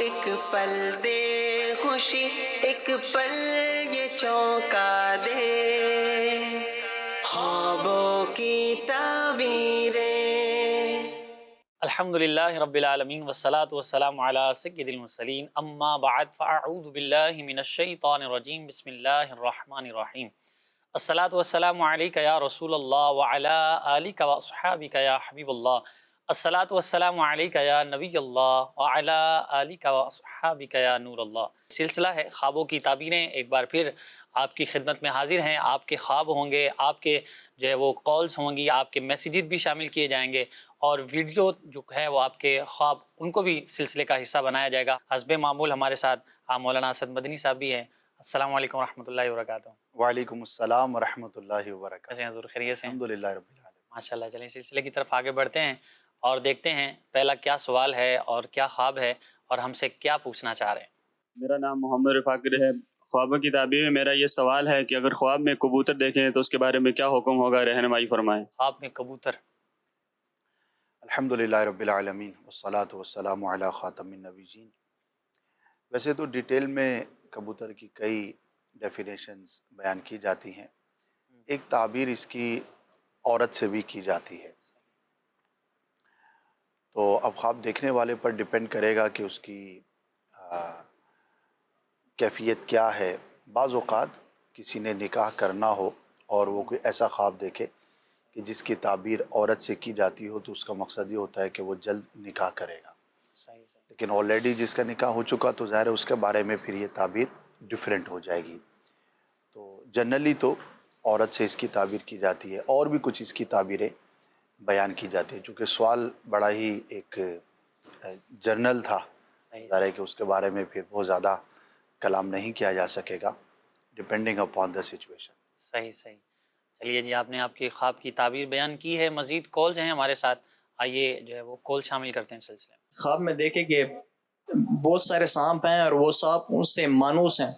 ایک پل دے خوشی، ایک پل یہ چونکا دے، خوابوں کی تعبیریں۔ الحمدللہ رب العالمین والصلاة والسلام علی سید المرسلین، اما بعد فاعوذ باللہ من الشیطان الرجیم، بسم اللہ الرحمن الرحیم۔ الصلاة والسلام علیک یا رسول اللہ وعلی آلک واصحابک یا حبیب اللہ، الصلاة والسلام علیک یا نبی اللہ وعلی آلک واصحابک یا نور اللہ۔ سلسلہ ہے خوابوں کی تعبیریں، ایک بار پھر آپ کی خدمت میں حاضر ہیں۔ آپ کے خواب ہوں گے، آپ کے جو ہے وہ کالز ہوں گی، آپ کے میسیجز بھی شامل کیے جائیں گے، اور ویڈیو جو ہے وہ آپ کے خواب ان کو بھی سلسلے کا حصہ بنایا جائے گا۔ حسب معمول ہمارے ساتھ مولانا اسد مدنی صاحب بھی ہیں۔ السلام علیکم ورحمۃ اللہ وبرکاتہ۔ وعلیکم السلام ورحمۃ اللہ وبرکاتہ۔ کیسے ہیں حضور؟ خیریت سے ہیں؟ الحمدللہ رب العالمین۔ ماشاءاللہ۔ چلیں سلسلے کی طرف آگے بڑھتے ہیں اور دیکھتے ہیں پہلا کیا سوال ہے اور کیا خواب ہے اور ہم سے کیا پوچھنا چاہ رہے ہیں۔ میرا نام محمد رفاقر ہے۔ خوابوں کی تعبیر میں میرا یہ سوال ہے کہ اگر خواب میں کبوتر دیکھیں تو اس کے بارے میں کیا حکم ہوگا، رہنمائی فرمائیں۔ خواب میں کبوتر۔ الحمدللہ رب العالمین والصلاة والسلام علی خاتم النبیین۔ ویسے تو ڈیٹیل میں کبوتر کی کئی ڈیفینیشنز بیان کی جاتی ہیں، ایک تعبیر اس کی عورت سے بھی کی جاتی ہے، تو اب خواب دیکھنے والے پر ڈیپینڈ کرے گا کہ اس کی کیفیت کیا ہے۔ بعض اوقات کسی نے نکاح کرنا ہو اور وہ کوئی ایسا خواب دیکھے کہ جس کی تعبیر عورت سے کی جاتی ہو، تو اس کا مقصد یہ ہوتا ہے کہ وہ جلد نکاح کرے گا، لیکن آلریڈی جس کا نکاح ہو چکا تو ظاہر ہے اس کے بارے میں پھر یہ تعبیر ڈیفرنٹ ہو جائے گی۔ تو جنرلی تو عورت سے اس کی تعبیر کی جاتی ہے، اور بھی کچھ اس کی تعبیریں بیان کی جاتی ہیں، چونکہ سوال بڑا ہی ایک جرنل تھا، ظاہر ہے کہ اس کے بارے میں پھر بہت زیادہ کلام نہیں کیا جا سکے گا، ڈپینڈنگ اپان دا سچویشن۔ صحیح۔ چلیے جی، آپ نے آپ کی خواب کی تعبیر بیان کی ہے، مزید کالز ہیں ہمارے ساتھ، آئیے جو ہے وہ کال شامل کرتے ہیں سلسلے میں۔ خواب میں دیکھے کہ بہت سارے سانپ ہیں اور وہ سانپ ان سے مانوس ہیں،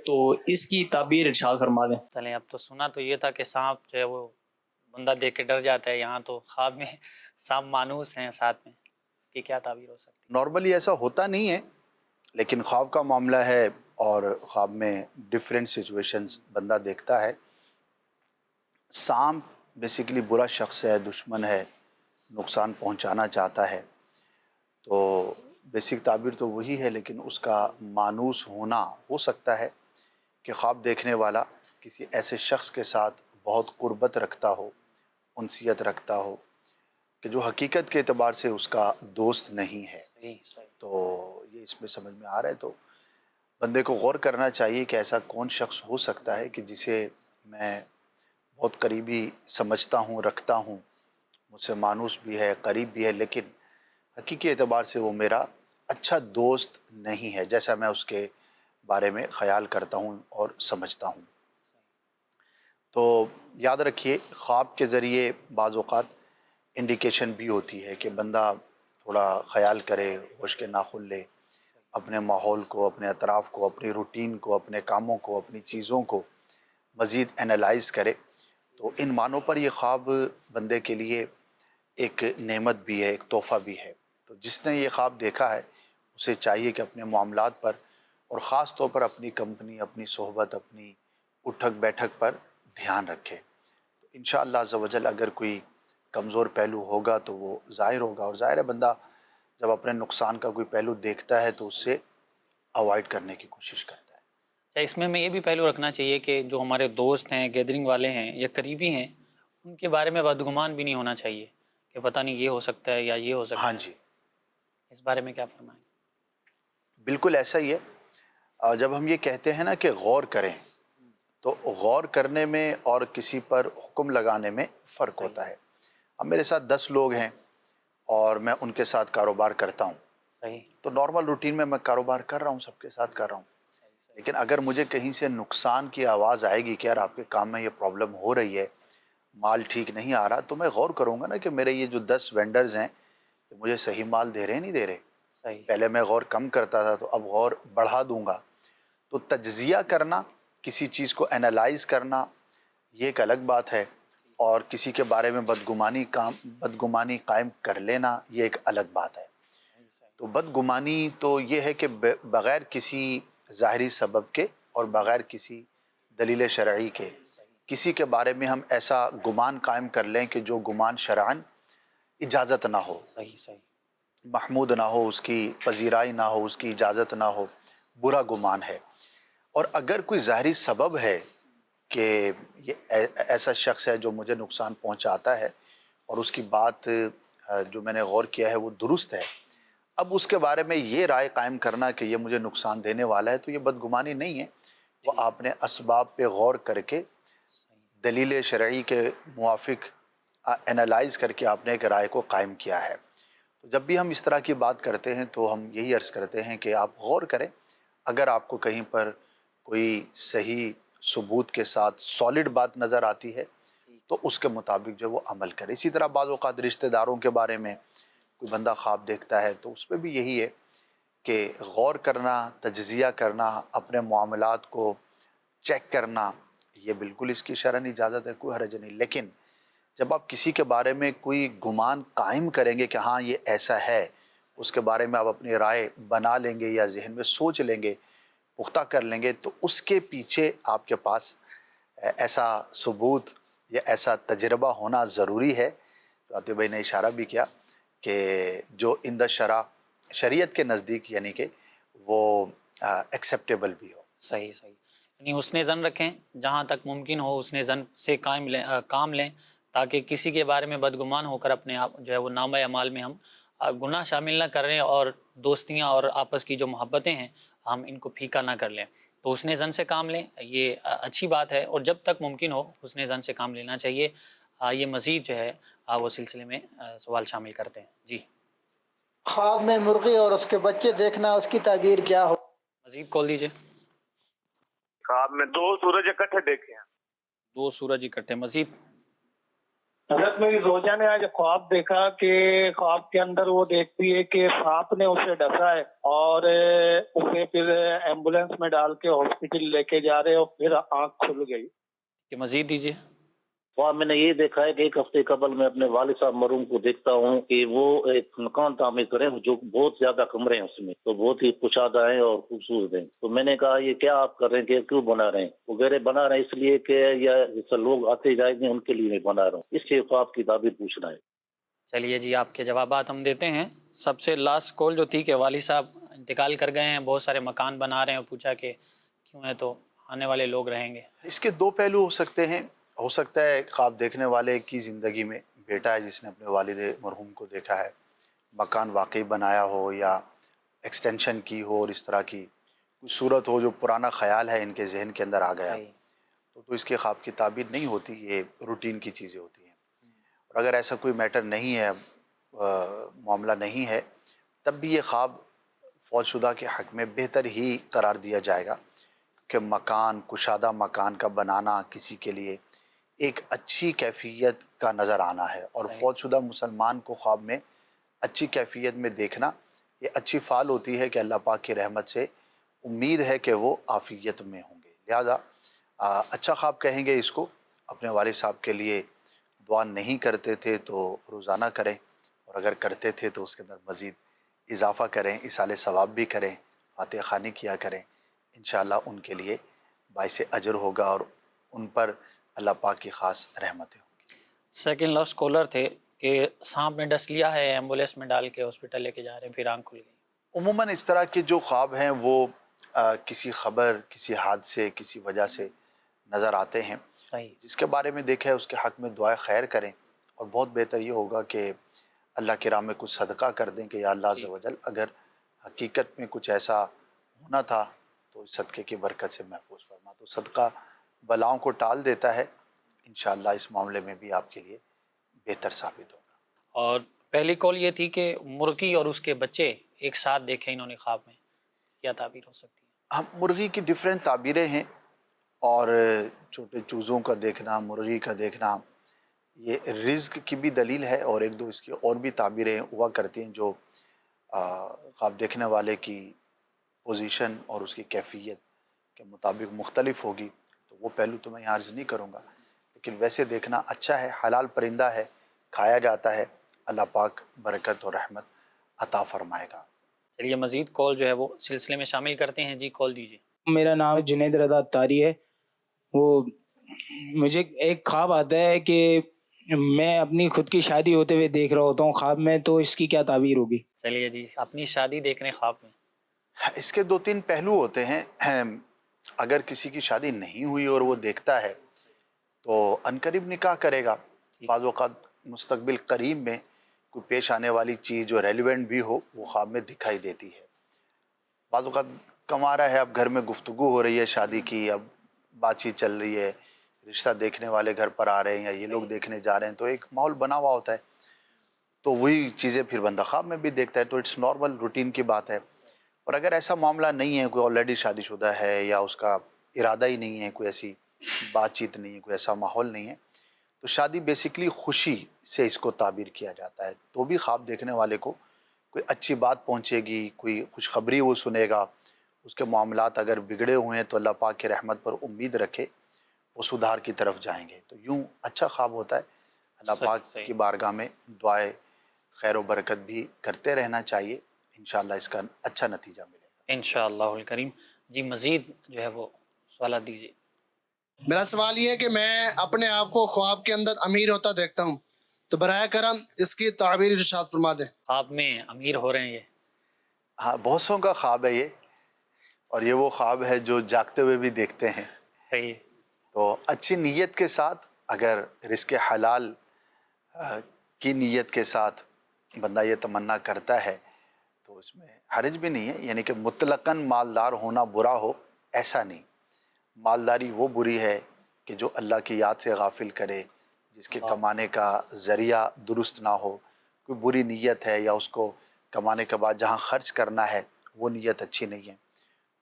تو اس کی تعبیر ارشاد فرما دیں۔ چلیں، اب تو سنا تو یہ تھا کہ سانپ جو ہے وہ بندہ دیکھ کے ڈر جاتا ہے، یہاں تو خواب میں سانپ مانوس ہیں ساتھ میں، اس کی کیا تعبیر ہو سکتی ہے؟ نارملی ایسا ہوتا نہیں ہے، لیکن خواب کا معاملہ ہے اور خواب میں ڈیفرنٹ سچویشنز بندہ دیکھتا ہے۔ سانپ بیسیکلی برا شخص ہے، دشمن ہے، نقصان پہنچانا چاہتا ہے، تو بیسک تعبیر تو وہی ہے، لیکن اس کا مانوس ہونا ہو سکتا ہے کہ خواب دیکھنے والا کسی ایسے شخص کے ساتھ بہت قربت رکھتا ہو، انسیت رکھتا ہو، کہ جو حقیقت کے اعتبار سے اس کا دوست نہیں ہے۔ تو یہ اس میں سمجھ میں آ رہا ہے، تو بندے کو غور کرنا چاہیے کہ ایسا کون شخص ہو سکتا ہے کہ جسے میں بہت قریبی سمجھتا ہوں، رکھتا ہوں، مجھ سے مانوس بھی ہے، قریب بھی ہے، لیکن حقیقی اعتبار سے وہ میرا اچھا دوست نہیں ہے جیسا میں اس کے بارے میں خیال کرتا ہوں اور سمجھتا ہوں۔ تو یاد رکھیے، خواب کے ذریعے بعض اوقات انڈیکیشن بھی ہوتی ہے کہ بندہ تھوڑا خیال کرے، ہوش کے ناخن لے، اپنے ماحول کو، اپنے اطراف کو، اپنی روٹین کو، اپنے کاموں کو، اپنی چیزوں کو مزید انالائز کرے، تو ان معنوں پر یہ خواب بندے کے لیے ایک نعمت بھی ہے، ایک تحفہ بھی ہے۔ تو جس نے یہ خواب دیکھا ہے اسے چاہیے کہ اپنے معاملات پر اور خاص طور پر اپنی کمپنی، اپنی صحبت، اپنی اٹھک بیٹھک پر دھیان رکھے۔ تو انشاءاللہ عز و جل اگر کوئی کمزور پہلو ہوگا تو وہ ظاہر ہوگا، اور ظاہر ہے بندہ جب اپنے نقصان کا کوئی پہلو دیکھتا ہے تو اس سے اوائڈ کرنے کی کوشش کرتا ہے۔ اس میں یہ بھی پہلو رکھنا چاہیے کہ جو ہمارے دوست ہیں، گیدرنگ والے ہیں یا قریبی ہیں، ان کے بارے میں بدگمان بھی نہیں ہونا چاہیے کہ پتہ نہیں یہ ہو سکتا ہے یا یہ ہو سکتا ہے۔ ہاں جی، اس بارے میں کیا فرمائیں؟ بالکل ایسا ہی ہے۔ جب ہم یہ کہتے ہیں نا کہ غور کریں، تو غور کرنے میں اور کسی پر حکم لگانے میں فرق ہوتا ہے۔ اب میرے ساتھ 10 لوگ ہیں اور میں ان کے ساتھ کاروبار کرتا ہوں، صحیح۔ تو نارمل روٹین میں کاروبار کر رہا ہوں، سب کے ساتھ کر رہا ہوں، لیکن اگر مجھے کہیں سے نقصان کی آواز آئے گی کہ یار آپ کے کام میں یہ پرابلم ہو رہی ہے، مال ٹھیک نہیں آ رہا، تو میں غور کروں گا نا کہ میرے یہ جو 10 وینڈرز ہیں مجھے صحیح مال دے رہے ہیں نہیں دے رہے۔ صحیح۔ پہلے میں غور کم کرتا تھا تو اب غور بڑھا دوں گا۔ تو تجزیہ کرنا، کسی چیز کو انالائز کرنا، یہ ایک الگ بات ہے، اور کسی کے بارے میں بدگمانی قائم کر لینا، یہ ایک الگ بات ہے۔ تو بدگمانی تو یہ ہے کہ بغیر کسی ظاہری سبب کے اور بغیر کسی دلیل شرعی کے کسی کے بارے میں ہم ایسا گمان قائم کر لیں کہ جو گمان شرعاً اجازت نہ ہو، صحیح صحیح محمود نہ ہو، اس کی پذیرائی نہ ہو، اس کی اجازت نہ ہو، برا گمان ہے۔ اور اگر کوئی ظاہری سبب ہے کہ یہ ایسا شخص ہے جو مجھے نقصان پہنچاتا ہے اور اس کی بات جو میں نے غور کیا ہے وہ درست ہے، اب اس کے بارے میں یہ رائے قائم کرنا کہ یہ مجھے نقصان دینے والا ہے تو یہ بدگمانی نہیں ہے، وہ آپ نے اسباب پہ غور کر کے دلیل شرعی کے موافق انالائز کر کے آپ نے ایک رائے کو قائم کیا ہے۔ تو جب بھی ہم اس طرح کی بات کرتے ہیں تو ہم یہی عرض کرتے ہیں کہ آپ غور کریں، اگر آپ کو کہیں پر کوئی صحیح ثبوت کے ساتھ سالڈ بات نظر آتی ہے تو اس کے مطابق جو وہ عمل کرے۔ اسی طرح بعض اوقات رشتہ داروں کے بارے میں کوئی بندہ خواب دیکھتا ہے تو اس پہ بھی یہی ہے کہ غور کرنا، تجزیہ کرنا، اپنے معاملات کو چیک کرنا، یہ بالکل اس کی شرعاً اجازت ہے، کوئی حرج نہیں۔ لیکن جب آپ کسی کے بارے میں کوئی گمان قائم کریں گے کہ ہاں یہ ایسا ہے، اس کے بارے میں آپ اپنی رائے بنا لیں گے یا ذہن میں سوچ لیں گے، پختہ کر لیں گے، تو اس کے پیچھے آپ کے پاس ایسا ثبوت یا ایسا تجربہ ہونا ضروری ہے۔ تو عاطف بھائی نے اشارہ بھی کیا کہ جو عند شرع، شریعت کے نزدیک یعنی کہ وہ ایکسیپٹیبل بھی ہو۔ صحیح صحیح یعنی حسن ظن رکھیں، جہاں تک ممکن ہو حسن ظن سے کام لیں تاکہ کسی کے بارے میں بدگمان ہو کر اپنے آپ جو ہے وہ نامہ اعمال میں ہم گناہ شامل نہ کریں، اور دوستیاں اور آپس کی جو محبتیں ہیں ہم ان کو پھیکا نہ کر لیں۔ تو حسن ظن سے کام لیں، یہ اچھی بات ہے، اور جب تک ممکن ہو حسن ظن سے کام لینا چاہیے۔ یہ مزید جو ہے وہ سلسلے میں سوال شامل کرتے ہیں۔ جی خواب میں مرغی اور اس کے بچے دیکھنا، اس کی تعبیر کیا ہو؟ مزید کال دیجیے۔ خواب میں 2 سورج اکٹھے دیکھے ہیں۔ 2 سورج اکٹھے، مزید؟ حضرت میری زوجہ نے آج خواب دیکھا کہ خواب کے اندر وہ دیکھتی ہے کہ سانپ نے اسے ڈسا ہے اور اسے پھر ایمبولینس میں ڈال کے ہاسپٹل لے کے جا رہے اور پھر آنکھ کھل گئی۔ کہ مزید دیجیے۔ خواب میں نے یہ دیکھا ہے کہ 1 ہفتے قبل میں اپنے والد صاحب مرحوم کو دیکھتا ہوں کہ وہ ایک مکان تعمیر کریں جو بہت زیادہ کمرے ہیں، اس میں تو بہت ہی کشادہ ہیں اور خوبصورت ہیں۔ تو میں نے کہا یہ کیا آپ کر رہے ہیں، کہ کیوں بنا رہے ہیں؟ وہ کہہ رہے بنا رہے ہیں اس لیے کہ یا جیسے لوگ آتے جائیں گے ان کے لیے میں بنا رہا ہوں، اس لیے خواب کی تعبیر پوچھنا ہے۔ چلیے جی، آپ کے جوابات ہم دیتے ہیں۔ سب سے لاسٹ کال جو تھی کہ والد صاحب انتقال کر گئے ہیں، بہت سارے مکان بنا رہے ہیں، اور پوچھا کہ کیوں ہے، تو آنے والے لوگ رہیں گے۔ اس کے 2 پہلو ہو سکتے ہیں۔ ہو سکتا ہے خواب دیکھنے والے کی زندگی میں بیٹا ہے جس نے اپنے والد مرحوم کو دیکھا ہے، مکان واقعی بنایا ہو یا ایکسٹینشن کی ہو، اور اس طرح کی کوئی صورت ہو جو پرانا خیال ہے ان کے ذہن کے اندر آ گیا، تو اس کے خواب کی تعبیر نہیں ہوتی، یہ روٹین کی چیزیں ہوتی ہیں۔ اور اگر ایسا کوئی میٹر نہیں ہے، معاملہ نہیں ہے، تب بھی یہ خواب فوت شدہ کے حق میں بہتر ہی قرار دیا جائے گا کہ مکان، کشادہ مکان کا بنانا کسی کے لیے ایک اچھی کیفیت کا نظر آنا ہے، اور فوت شدہ مسلمان کو خواب میں اچھی کیفیت میں دیکھنا یہ اچھی فعال ہوتی ہے کہ اللہ پاک کی رحمت سے امید ہے کہ وہ عافیت میں ہوں گے۔ لہذا اچھا خواب کہیں گے اس کو۔ اپنے والد صاحب کے لیے دعا نہیں کرتے تھے تو روزانہ کریں، اور اگر کرتے تھے تو اس کے اندر مزید اضافہ کریں، ایصال ثواب بھی کریں، فاتحہ خوانی کیا کریں، انشاءاللہ ان کے لیے باعث اجر ہوگا اور ان پر اللہ پاک کی خاص رحمتیں ہوں گی۔ سیکنڈ لاسٹ کالر تھے کہ سانپ نے ڈس لیا ہے، ایمبولینس میں ڈال کے ہاسپٹل لے کے جا رہے ہیں، پھر آنکھ کھل گئی۔ عموماً اس طرح کے جو خواب ہیں وہ کسی خبر، کسی حادثے، کسی وجہ سے نظر آتے ہیں۔ صحیح۔ جس کے بارے میں دیکھا ہے اس کے حق میں دعائے خیر کریں، اور بہت بہتر یہ ہوگا کہ اللہ کی راہ میں کچھ صدقہ کر دیں کہ یا اللہ عز و جل اگر حقیقت میں کچھ ایسا ہونا تھا تو اس صدقے کی برکت سے محفوظ فرما۔ تو صدقہ بلاؤں کو ٹال دیتا ہے، انشاءاللہ اس معاملے میں بھی آپ کے لیے بہتر ثابت ہوگا۔ اور پہلی کال یہ تھی کہ مرغی اور اس کے بچے ایک ساتھ دیکھے انہوں نے خواب میں، کیا تعبیر ہو سکتی ہے؟ ہم مرغی کی ڈیفرنٹ تعبیریں ہیں، اور چھوٹے چوزوں کا دیکھنا، مرغی کا دیکھنا، یہ رزق کی بھی دلیل ہے، اور 1-2 اس کی اور بھی تعبیریں ہوا کرتی ہیں جو خواب دیکھنے والے کی پوزیشن اور اس کی کیفیت کے مطابق مختلف ہوگی، تو وہ پہلو تو میں یہاں عرض نہیں کروں گا، لیکن ویسے دیکھنا اچھا ہے، حلال پرندہ ہے، کھایا جاتا ہے، اللہ پاک برکت اور رحمت عطا فرمائے گا۔ چلیے مزید کال جو ہے وہ سلسلے میں شامل کرتے ہیں. جی کال دیجیے. میرا نام جنید رضا اتاری ہے. وہ مجھے ایک خواب آتا ہے کہ میں اپنی خود کی شادی ہوتے ہوئے دیکھ رہا ہوتا ہوں خواب میں, تو اس کی کیا تعبیر ہوگی؟ چلیے جی, اپنی شادی دیکھ رہے ہیں خواب میں. اس کے 2-3 پہلو ہوتے ہیں. اگر کسی کی شادی نہیں ہوئی اور وہ دیکھتا ہے تو عنقریب نکاح کرے گا. بعض اوقات مستقبل قریب میں کوئی پیش آنے والی چیز جو ریلیونٹ بھی ہو وہ خواب میں دکھائی دیتی ہے. بعض اوقات کما رہا ہے, اب گھر میں گفتگو ہو رہی ہے شادی کی, اب بات چیت چل رہی ہے, رشتہ دیکھنے والے گھر پر آ رہے ہیں یا یہ لوگ دیکھنے جا رہے ہیں, تو ایک ماحول بنا ہوا ہوتا ہے, تو وہی چیزیں پھر بندہ خواب میں بھی دیکھتا ہے. تو اٹس نارمل, روٹین کی بات ہے. اور اگر ایسا معاملہ نہیں ہے, کوئی آلریڈی شادی شدہ ہے یا اس کا ارادہ ہی نہیں ہے, کوئی ایسی بات چیت نہیں ہے, کوئی ایسا ماحول نہیں ہے, تو شادی بیسیکلی خوشی سے اس کو تعبیر کیا جاتا ہے. تو بھی خواب دیکھنے والے کو کوئی اچھی بات پہنچے گی, کوئی خوشخبری وہ سنے گا. اس کے معاملات اگر بگڑے ہوئے ہیں تو اللہ پاک کی رحمت پر امید رکھے, وہ سدھار کی طرف جائیں گے. تو یوں اچھا خواب ہوتا ہے. اللہ پاک کی بارگاہ میں دعائے خیر و برکت بھی کرتے رہنا چاہیے. انشاءاللہ اس کا اچھا نتیجہ ملے گا انشاءاللہ الکریم. جی مزید جو ہے وہ سوالات دیجیے. میرا سوال یہ ہے کہ میں اپنے آپ کو خواب کے اندر امیر ہوتا دیکھتا ہوں, تو براہ کرم اس کی تعبیر ارشاد فرما دیں. خواب میں امیر ہو رہے ہیں یہ؟ ہاں, بہت سوں کا خواب ہے یہ, اور یہ وہ خواب ہے جو جاگتے ہوئے بھی دیکھتے ہیں. صحیح. تو اچھی نیت کے ساتھ, اگر رزق حلال کی نیت کے ساتھ بندہ یہ تمنا کرتا ہے تو اس میں حرج بھی نہیں ہے. یعنی کہ مطلقاً مالدار ہونا برا ہو ایسا نہیں. مالداری وہ بری ہے کہ جو اللہ کی یاد سے غافل کرے, جس کے کمانے کا ذریعہ درست نہ ہو, کوئی بری نیت ہے یا اس کو کمانے کے بعد جہاں خرچ کرنا ہے وہ نیت اچھی نہیں ہے,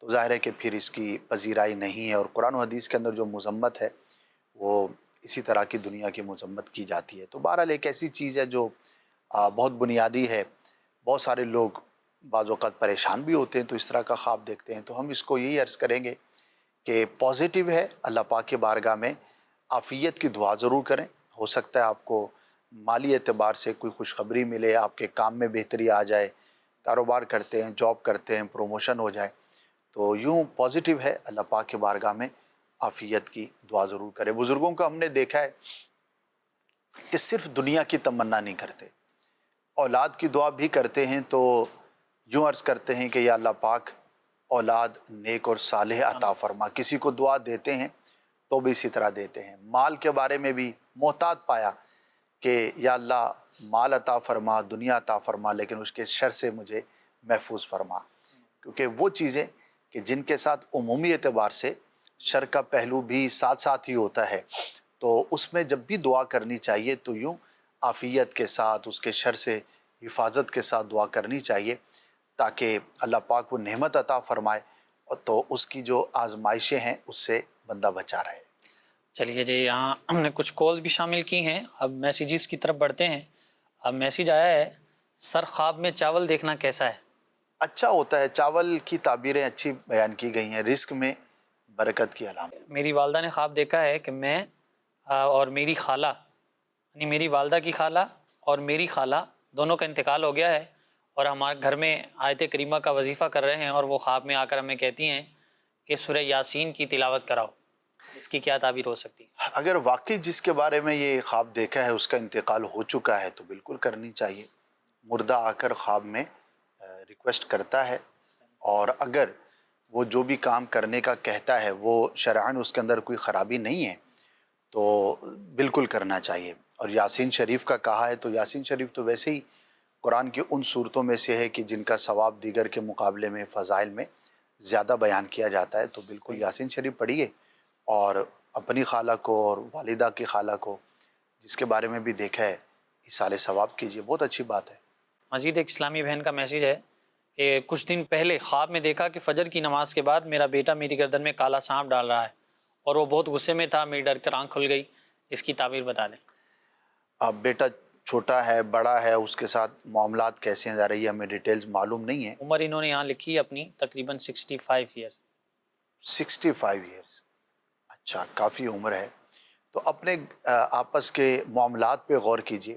تو ظاہر ہے کہ پھر اس کی پذیرائی نہیں ہے. اور قرآن و حدیث کے اندر جو مذمت ہے وہ اسی طرح کی دنیا کی مذمت کی جاتی ہے. تو بہرحال ایک ایسی چیز ہے جو بہت بنیادی ہے. بہت سارے لوگ بعض اوقات پریشان بھی ہوتے ہیں تو اس طرح کا خواب دیکھتے ہیں. تو ہم اس کو یہی عرض کریں گے کہ پازیٹیو ہے, اللہ پاک کے بارگاہ میں عافیت کی دعا ضرور کریں. ہو سکتا ہے آپ کو مالی اعتبار سے کوئی خوشخبری ملے, آپ کے کام میں بہتری آ جائے, کاروبار کرتے ہیں, جاب کرتے ہیں, پروموشن ہو جائے. تو یوں پازیٹیو ہے, اللہ پاک کے بارگاہ میں عافیت کی دعا ضرور کریں. بزرگوں کو ہم نے دیکھا ہے کہ صرف دنیا کی تمنا نہیں کرتے, اولاد کی دعا بھی کرتے ہیں. تو یوں عرض کرتے ہیں کہ یا اللہ پاک اولاد نیک اور صالح عطا فرما. کسی کو دعا دیتے ہیں تو بھی اسی طرح دیتے ہیں. مال کے بارے میں بھی محتاط پایا کہ یا اللہ مال عطا فرما, دنیا عطا فرما, لیکن اس کے شر سے مجھے محفوظ فرما. کیونکہ وہ چیزیں کہ جن کے ساتھ عمومی اعتبار سے شر کا پہلو بھی ساتھ ساتھ ہی ہوتا ہے, تو اس میں جب بھی دعا کرنی چاہیے تو یوں عافیت کے ساتھ, اس کے شر سے حفاظت کے ساتھ دعا کرنی چاہیے, تاکہ اللہ پاک وہ نعمت عطا فرمائے اور تو اس کی جو آزمائشیں ہیں اس سے بندہ بچا رہے. چلیے جی, یہاں ہم نے کچھ کال بھی شامل کی ہیں. اب میسیجز کی طرف بڑھتے ہیں. اب میسیج آیا ہے, سر خواب میں چاول دیکھنا کیسا ہے؟ اچھا ہوتا ہے. چاول کی تعبیریں اچھی بیان کی گئی ہیں, رزق میں برکت کی علامت. میری والدہ نے خواب دیکھا ہے کہ میں اور میری خالہ, یعنی میری والدہ کی خالہ اور میری خالہ دونوں کا انتقال ہو گیا ہے, اور ہمارے گھر میں آیت کریمہ کا وظیفہ کر رہے ہیں, اور وہ خواب میں آ کر ہمیں کہتی ہیں کہ سورہ یاسین کی تلاوت کراؤ. اس کی کیا تعبیر ہو سکتی ہے؟ اگر واقعی جس کے بارے میں یہ خواب دیکھا ہے اس کا انتقال ہو چکا ہے تو بالکل کرنی چاہیے. مردہ آ کر خواب میں ریکویسٹ کرتا ہے, اور اگر وہ جو بھی کام کرنے کا کہتا ہے وہ شرعاً اس کے اندر کوئی خرابی نہیں ہے تو بالکل کرنا چاہیے. اور یاسین شریف کا کہا ہے, تو یاسین شریف تو ویسے ہی قرآن کی ان صورتوں میں سے ہے کہ جن کا ثواب دیگر کے مقابلے میں فضائل میں زیادہ بیان کیا جاتا ہے. تو بالکل یاسین شریف پڑھیے, اور اپنی خالہ کو اور والدہ کی خالہ کو جس کے بارے میں بھی دیکھا ہے ایصال ثواب کیجیے. بہت اچھی بات ہے. مزید ایک اسلامی بہن کا میسیج ہے کہ کچھ دن پہلے خواب میں دیکھا کہ فجر کی نماز کے بعد میرا بیٹا میری گردن میں کالا سانپ ڈال رہا ہے, اور وہ بہت غصے میں تھا. میری ڈر کر آنکھ کھل گئی. اس کی تعبیر بتا دیں. اب بیٹا چھوٹا ہے, بڑا ہے, اس کے ساتھ معاملات کیسے ہیں ظاہر ہے ہمیں ڈیٹیلز معلوم نہیں ہیں. عمر انہوں نے یہاں لکھی اپنی تقریباً 65 ایئرس. 65 ایئرس, اچھا کافی عمر ہے. تو اپنے آپس کے معاملات پہ غور کیجیے.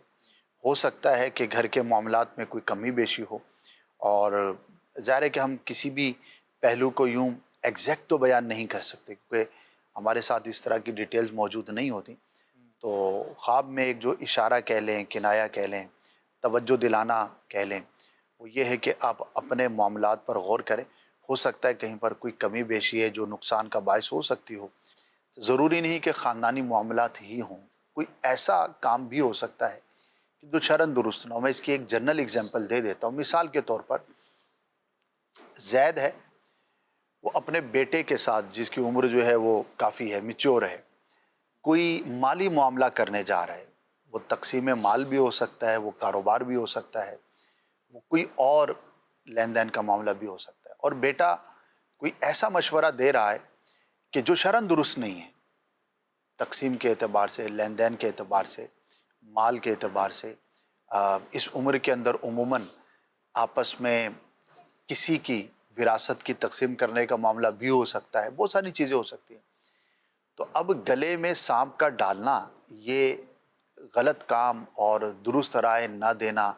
ہو سکتا ہے کہ گھر کے معاملات میں کوئی کمی بیشی ہو, اور ظاہر ہے کہ ہم کسی بھی پہلو کو یوں ایگزیکٹ تو بیان نہیں کر سکتے کیونکہ ہمارے ساتھ اس طرح کی ڈیٹیلز موجود نہیں ہوتی. تو خواب میں ایک جو اشارہ کہہ لیں، کنایا کہہ لیں، توجہ دلانا کہہ لیں، وہ یہ ہے کہ آپ اپنے معاملات پر غور کریں. ہو سکتا ہے کہیں پر کوئی کمی بیشی ہے جو نقصان کا باعث ہو سکتی ہو. ضروری نہیں کہ خاندانی معاملات ہی ہوں، کوئی ایسا کام بھی ہو سکتا ہے کہ جو شرعاً درست نہ ہو. میں اس کی ایک جنرل اگزامپل دے دیتا ہوں. مثال کے طور پر زید ہے، وہ اپنے بیٹے کے ساتھ جس کی عمر جو ہے وہ کافی ہے، میچور ہے، کوئی مالی معاملہ کرنے جا رہا ہے. وہ تقسیم مال بھی ہو سکتا ہے، وہ کاروبار بھی ہو سکتا ہے، وہ کوئی اور لین دین کا معاملہ بھی ہو سکتا ہے. اور بیٹا کوئی ایسا مشورہ دے رہا ہے کہ جو شرعاً درست نہیں ہے، تقسیم کے اعتبار سے، لین دین کے اعتبار سے، مال کے اعتبار سے. اس عمر کے اندر عموماً آپس میں کسی کی وراثت کی تقسیم کرنے کا معاملہ بھی ہو سکتا ہے، بہت ساری چیزیں ہو سکتی ہیں. تو اب گلے میں سانپ کا ڈالنا یہ غلط کام اور درست رائے نہ دینا،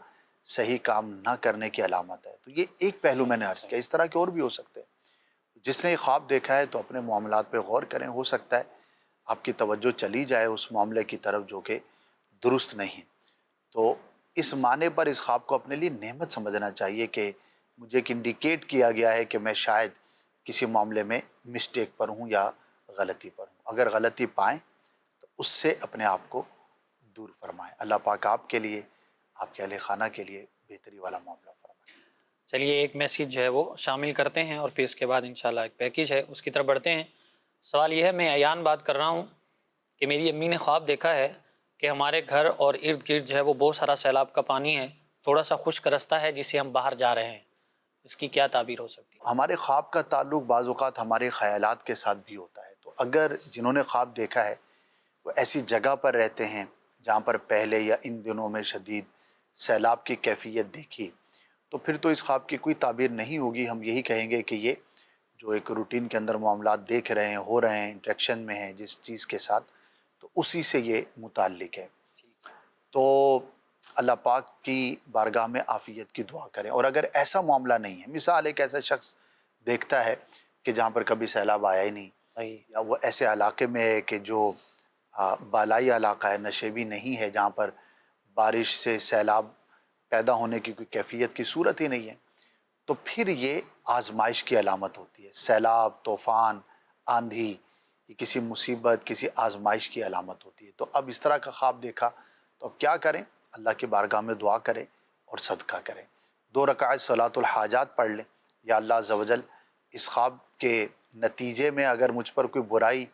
صحیح کام نہ کرنے کی علامت ہے. تو یہ ایک پہلو میں نے عرض کیا. اس طرح کے اور بھی ہو سکتے ہیں. جس نے یہ خواب دیکھا ہے تو اپنے معاملات پہ غور کریں. ہو سکتا ہے آپ کی توجہ چلی جائے اس معاملے کی طرف جو کہ درست نہیں. تو اس معنی پر اس خواب کو اپنے لیے نعمت سمجھنا چاہیے کہ مجھے ایک انڈیکیٹ کیا گیا ہے کہ میں شاید کسی معاملے میں مسٹیک پر ہوں یا غلطی پر ہوں. اگر غلطی پائیں تو اس سے اپنے آپ کو دور فرمائیں. اللہ پاک آپ کے لیے، آپ کے اہل خانہ کے لیے بہتری والا معاملہ فرمائیں. چلیے ایک میسیج جو ہے وہ شامل کرتے ہیں اور پھر اس کے بعد انشاءاللہ ایک پیکیج ہے اس کی طرف بڑھتے ہیں. سوال یہ ہے، میں ایان بات کر رہا ہوں کہ میری امی نے خواب دیکھا ہے کہ ہمارے گھر اور ارد گرد جو ہے وہ بہت سارا سیلاب کا پانی ہے، تھوڑا سا خشک رستہ ہے جسے ہم باہر جا رہے ہیں. اس کی کیا تعبیر ہو سکتی ہے؟ ہمارے خواب کا تعلق بعض اوقات ہمارے خیالات کے ساتھ بھی ہوتا ہے. تو اگر جنہوں نے خواب دیکھا ہے وہ ایسی جگہ پر رہتے ہیں جہاں پر پہلے یا ان دنوں میں شدید سیلاب کی کیفیت دیکھی، تو پھر تو اس خواب کی کوئی تعبیر نہیں ہوگی. ہم یہی کہیں گے کہ یہ جو ایک روٹین کے اندر معاملات دیکھ رہے ہیں، ہو رہے ہیں، انٹریکشن میں ہیں جس چیز کے ساتھ، تو اسی سے یہ متعلق ہے. تو اللہ پاک کی بارگاہ میں عافیت کی دعا کریں. اور اگر ایسا معاملہ نہیں ہے، مثال ایک ایسا شخص دیکھتا ہے کہ جہاں پر کبھی سیلاب آیا ہی نہیں، یا وہ ایسے علاقے میں ہے کہ جو بالائی علاقہ ہے، نشیبی نہیں ہے، جہاں پر بارش سے سیلاب پیدا ہونے کی کوئی کیفیت کی صورت ہی نہیں ہے، تو پھر یہ آزمائش کی علامت ہوتی ہے. سیلاب، طوفان، آندھی، یہ کسی مصیبت، کسی آزمائش کی علامت ہوتی ہے. تو اب اس طرح کا خواب دیکھا تو اب کیا کریں؟ اللہ کی بارگاہ میں دعا کریں اور صدقہ کریں. 2 رکعت صلاۃ الحاجات پڑھ لیں. یا اللہ عز و جل، اس خواب کے نتیجے میں اگر مجھ پر کوئی برائی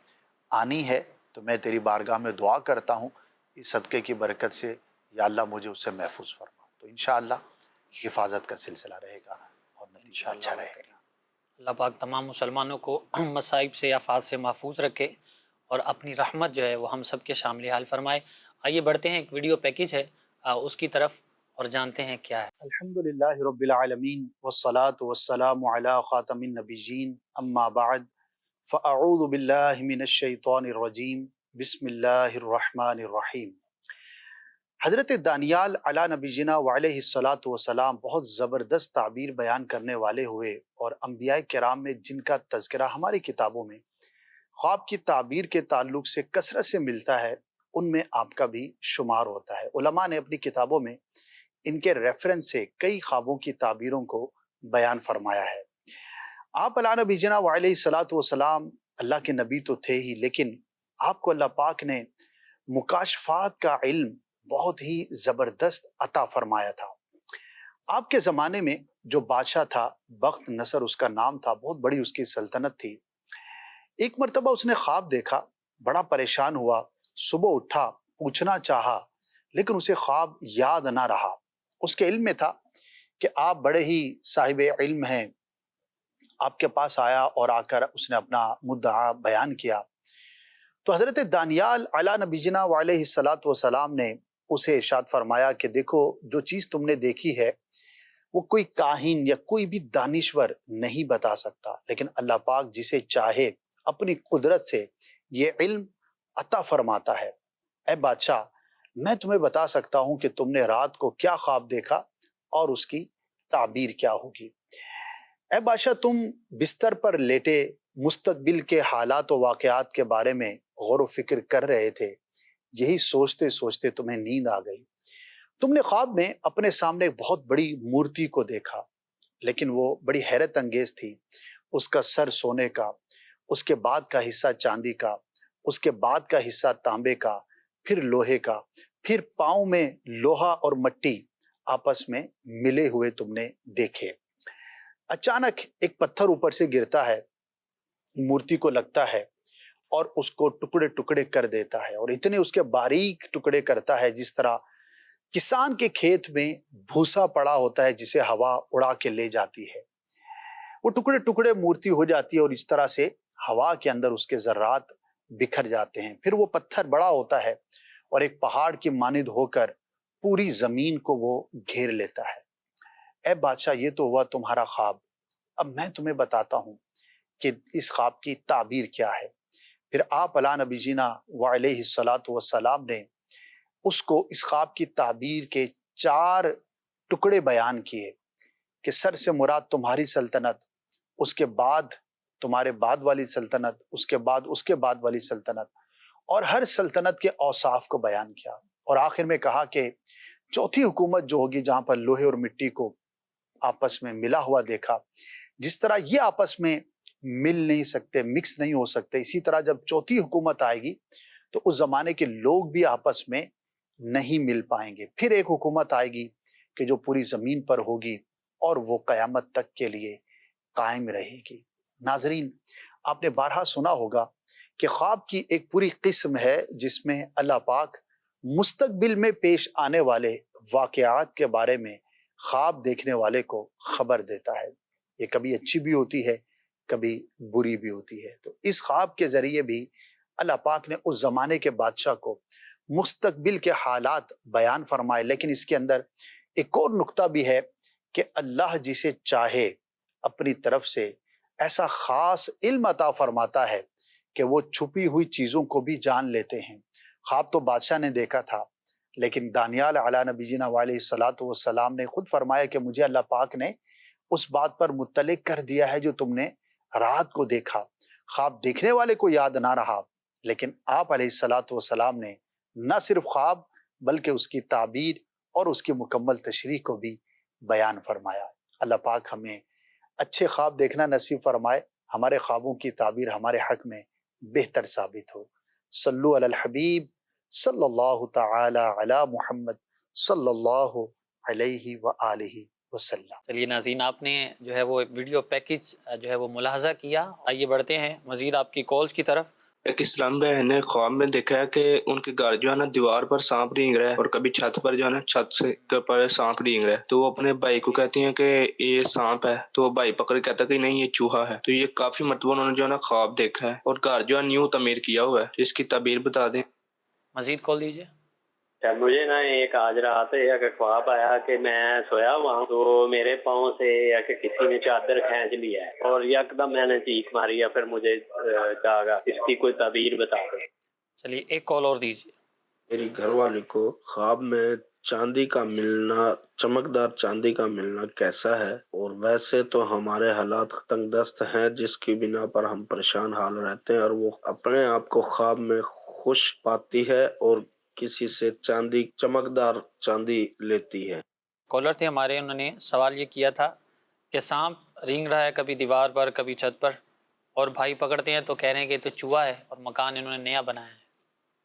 آنی ہے تو میں تیری بارگاہ میں دعا کرتا ہوں اس صدقے کی برکت سے، یا اللہ مجھے اس سے محفوظ فرما. تو انشاءاللہ حفاظت کا سلسلہ رہے گا اور نتیجہ اچھا رہے گا. اللہ پاک تمام مسلمانوں کو مصائب سے، آفات سے محفوظ رکھے اور اپنی رحمت جو ہے وہ ہم سب کے شامل حال فرمائے. آئیے بڑھتے ہیں، ایک ویڈیو پیکیج ہے اس کی طرف اور جانتے ہیں کیا ہے. الحمدللہ رب العالمین والصلاة والسلام علی خاتم النبیین، اما بعد فاعوذ باللہ من الشیطان الرجیم، بسم اللہ الرحمن الرحیم. حضرت دانیال علی نبینا وعلیہ الصلاۃ والسلام بہت زبردست تعبیر بیان کرنے والے ہوئے، اور انبیاء کرام میں جن کا تذکرہ ہماری کتابوں میں خواب کی تعبیر کے تعلق سے کثرت سے ملتا ہے، ان میں آپ کا بھی شمار ہوتا ہے. علماء نے اپنی کتابوں میں ان کے ریفرنس سے کئی خوابوں کی تعبیروں کو بیان فرمایا ہے. آپ علی نبینا وعلیہ الصلاۃ والسلام اللہ کے نبی تو تھے ہی، لیکن آپ کو اللہ پاک نے مکاشفات کا علم بہت ہی زبردست عطا فرمایا تھا. آپ کے زمانے میں جو بادشاہ تھا، بخت نصر اس کا نام تھا، بہت بڑی اس کی سلطنت تھی. ایک مرتبہ اس نے خواب دیکھا، بڑا پریشان ہوا، صبح اٹھا، پوچھنا چاہا لیکن اسے خواب یاد نہ رہا. اس کے علم میں تھا کہ آپ بڑے ہی صاحب علم ہیں. آپ کے پاس آیا اور آ کر اس نے اپنا مدعا بیان کیا. تو حضرت دانیال علی نبینا وعلیہ الصلاۃ والسلام نے اسے ارشاد فرمایا کہ دیکھو، جو چیز تم نے دیکھی ہے وہ کوئی کاہن یا کوئی بھی دانشور نہیں بتا سکتا، لیکن اللہ پاک جسے چاہے اپنی قدرت سے یہ علم عطا فرماتا ہے. اے بادشاہ، میں تمہیں بتا سکتا ہوں کہ تم نے رات کو کیا خواب دیکھا اور اس کی تعبیر کیا ہوگی. اے بادشاہ تم بستر پر لیٹے مستقبل کے حالات و واقعات کے بارے میں غور و فکر کر رہے تھے، یہی سوچتے سوچتے تمہیں نیند آ گئی۔ تم نے خواب میں اپنے سامنے ایک بہت بڑی مورتی کو دیکھا، لیکن وہ بڑی حیرت انگیز تھی۔ اس کا سر سونے کا، اس کے بعد کا حصہ چاندی کا، اس کے بعد کا حصہ تانبے کا، پھر لوہے کا، پھر پاؤں میں لوہا اور مٹی آپس میں ملے ہوئے تم نے دیکھے۔ اچانک ایک پتھر اوپر سے گرتا ہے، مورتی کو لگتا ہے اور اس کو ٹکڑے ٹکڑے کر دیتا ہے، اور اتنے اس کے باریک ٹکڑے کرتا ہے جس طرح کسان کے کھیت میں بھوسا پڑا ہوتا ہے جسے ہوا اڑا کے لے جاتی ہے۔ وہ ٹکڑے ٹکڑے مورتی ہو جاتی ہے اور اس طرح سے ہوا کے اندر اس کے ذرات بکھر جاتے ہیں۔ پھر وہ پتھر بڑا ہوتا ہے اور ایک پہاڑ کی مانند ہو کر پوری زمین کو وہ گھیر لیتا ہے۔ اے بادشاہ یہ تو ہوا تمہارا خواب، اب میں تمہیں بتاتا ہوں کہ اس خواب کی تعبیر کیا ہے۔ پھر آپ علیہ نبی جینا وعلیہ الصلاۃ والسلام نے اس کو اس خواب کی تعبیر کے 4 ٹکڑے بیان کیے کہ سر سے مراد تمہاری سلطنت، اس کے بعد تمہارے بعد والی سلطنت، اس کے بعد والی سلطنت، اور ہر سلطنت کے اوصاف کو بیان کیا، اور آخر میں کہا کہ چوتھی حکومت جو ہوگی جہاں پر لوہے اور مٹی کو آپس میں ملا ہوا دیکھا، جس طرح یہ آپس میں مل نہیں سکتے، مکس نہیں ہو سکتے، اسی طرح جب چوتھی حکومت آئے گی تو اس زمانے کے لوگ بھی آپس میں نہیں مل پائیں گے۔ پھر ایک حکومت آئے گی کہ جو پوری زمین پر ہوگی اور وہ قیامت تک کے لیے قائم رہے گی۔ ناظرین، آپ نے بارہا سنا ہوگا کہ خواب کی ایک پوری قسم ہے جس میں اللہ پاک مستقبل میں پیش آنے والے واقعات کے بارے میں خواب دیکھنے والے کو خبر دیتا ہے۔ یہ کبھی اچھی بھی ہوتی ہے، کبھی بری بھی ہوتی ہے۔ تو اس خواب کے ذریعے بھی اللہ پاک نے اس زمانے کے بادشاہ کو مستقبل کے حالات بیان فرمائے، لیکن اس کے اندر ایک اور نقطہ بھی ہے کہ اللہ جسے چاہے اپنی طرف سے ایسا خاص علم عطا فرماتا ہے کہ وہ چھپی ہوئی چیزوں کو بھی جان لیتے ہیں۔ خواب تو بادشاہ نے دیکھا تھا، لیکن دانیال علیہ نبی جینا علیہ الصلاۃ والسلام نے خود فرمایا کہ مجھے اللہ پاک نے اس بات پر مطلع کر دیا ہے جو تم نے رات کو دیکھا۔ خواب دیکھنے والے کو یاد نہ رہا، لیکن آپ علیہ الصلاۃ والسلام نے نہ صرف خواب بلکہ اس کی تعبیر اور اس کی مکمل تشریح کو بھی بیان فرمایا۔ اللہ پاک ہمیں اچھے خواب دیکھنا نصیب فرمائے، ہمارے خوابوں کی تعبیر ہمارے حق میں بہتر ثابت ہو۔ صلو علی الحبیب صلی اللہ تعالی علی محمد صلی اللہ علیہ وآلہ وسلم۔ چلیے ناظرین، آپ نے جو ہے وہ ایک ویڈیو پیکج جو ہے وہ ملاحظہ کیا۔ آئیے بڑھتے ہیں مزید آپ کی کالز کی طرف۔ ایک اسلام بہن نے خواب میں دیکھا ہے کہ ان کے گھر جو ہے نا دیوار پر سانپ رینگ رہا ہے، اور کبھی چھت پر جو ہے نا چھت سے کے پر سانپ رینگ رہا ہے، تو وہ اپنے بھائی کو کہتی ہیں کہ یہ سانپ ہے، تو وہ بھائی پکڑ کے کہتا ہے کہ نہیں یہ چوہا ہے۔ تو یہ کافی مرتبہ انہوں نے جو ہے نا خواب دیکھا ہے، اور گھر جو ہے نیو تعمیر کیا ہوا ہے۔ اس کی تعبیر بتا دیں۔ مزید کال دیجیے۔ مجھے نا ایک آج رات ایک خواب آیا کہ میں سویا ہوا ہوں، تو میرے پاؤں سے کہ کسی نے چادر کھینچ لیا ہے اور یک دم میں نے چیخ ماری ہے، پھر مجھے جاگا۔ اس کی کوئی تعبیر بتا دو۔ چلیے ایک کال اور دیجیے۔ میری گھر والے کو خواب میں چاندی کا ملنا، چمکدار چاندی کا ملنا کیسا ہے؟ اور ویسے تو ہمارے حالات تنگ دست ہیں جس کی بنا پر ہم پریشان حال رہتے ہیں، اور وہ اپنے آپ کو خواب میں خوش پاتی ہے اور کسی سے چاندی، چمکدار چاندی لیتی ہے۔ کالر تھے ہمارے، انہوں نے سوال یہ کیا تھا کہ سانپ رینگ رہا ہے کبھی دیوار پر کبھی چھت پر، اور بھائی پکڑتے ہیں تو کہہ رہے ہیں کہ یہ تو چوہا ہے، اور مکان انہوں نے نیا بنایا ہے۔